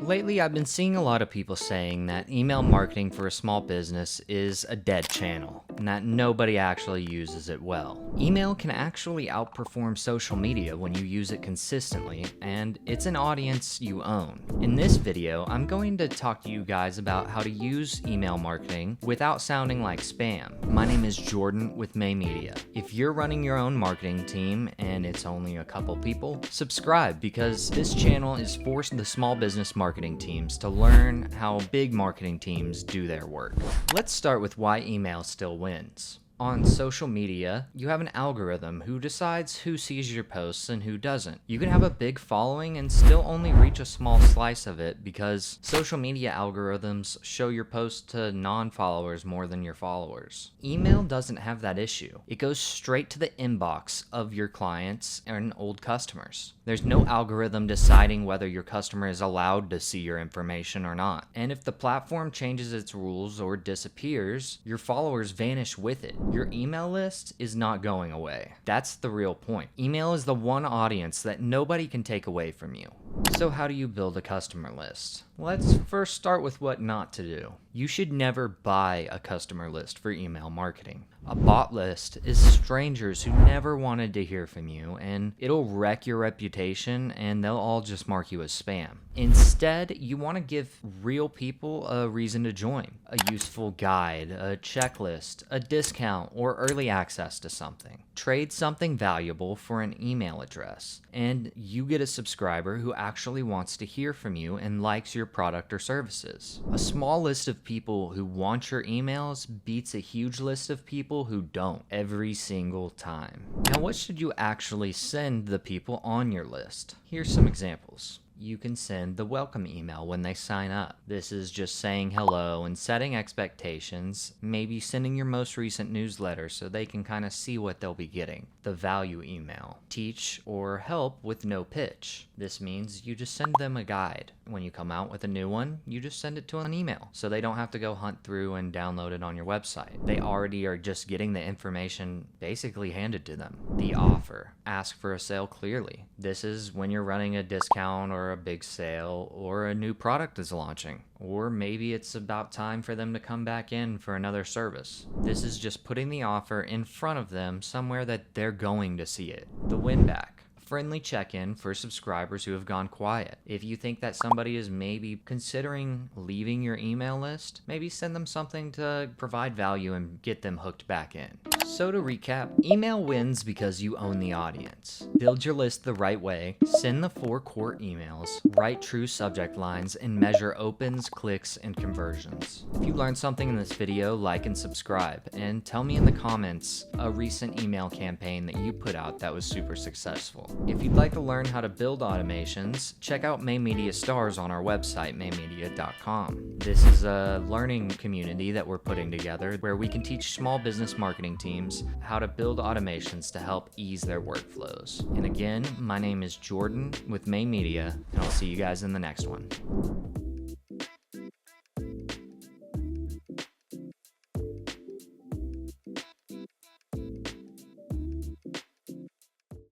Lately, I've been seeing a lot of people saying that email marketing for a small business is a dead channel, and that nobody actually uses it well. Email can actually outperform social media when you use it consistently, and it's an audience you own. In this video, I'm going to talk to you guys about how to use email marketing without sounding like spam. My name is Jordan with May Media. If you're running your own marketing team and it's only a couple people, subscribe, because this channel is for the small business marketing teams to learn how big marketing teams do their work. Let's start with why email still wins. On social media, you have an algorithm who decides who sees your posts and who doesn't. You can have a big following and still only reach a small slice of it because social media algorithms show your posts to non-followers more than your followers. Email doesn't have that issue. It goes straight to the inbox of your clients and old customers. There's no algorithm deciding whether your customer is allowed to see your information or not. And if the platform changes its rules or disappears, your followers vanish with it. Your email list is not going away. That's the real point. Email is the one audience that nobody can take away from you. So how do you build a customer list? Let's first start with what not to do. You should never buy a customer list for email marketing. A bot list is strangers who never wanted to hear from you, and it'll wreck your reputation and they'll all just mark you as spam. Instead, you want to give real people a reason to join. A useful guide, a checklist, a discount, or early access to something. Trade something valuable for an email address, and you get a subscriber who actually wants to hear from you and likes your product or services. A small list of people who want your emails beats a huge list of people who don't every single time. Now, what should you actually send the people on your list? Here's some examples. You can send the welcome email when they sign up. This is just saying hello and setting expectations, maybe sending your most recent newsletter so they can kind of see what they'll be getting. The value email. Teach or help with no pitch. This means you just send them a guide. When you come out with a new one, you just send it to an email so they don't have to go hunt through and download it on your website. They already are just getting the information basically handed to them. The offer. Ask for a sale clearly. This is when you're running a discount or a big sale or a new product is launching, or maybe it's about time for them to come back in for another service. This is just putting the offer in front of them somewhere that they're going to see it. The win back. Friendly check-in for subscribers who have gone quiet. If you think that somebody is maybe considering leaving your email list, maybe send them something to provide value and get them hooked back in. So to recap, email wins because you own the audience. Build your list the right way, send the 4 core emails, write true subject lines, and measure opens, clicks, and conversions. If you learned something in this video, like and subscribe, and tell me in the comments a recent email campaign that you put out that was super successful. If you'd like to learn how to build automations, check out May Media Stars on our website, maymedia.com. This is a learning community that we're putting together where we can teach small business marketing teams how to build automations to help ease their workflows. And again, my name is Jordan with May Media, and I'll see you guys in the next one.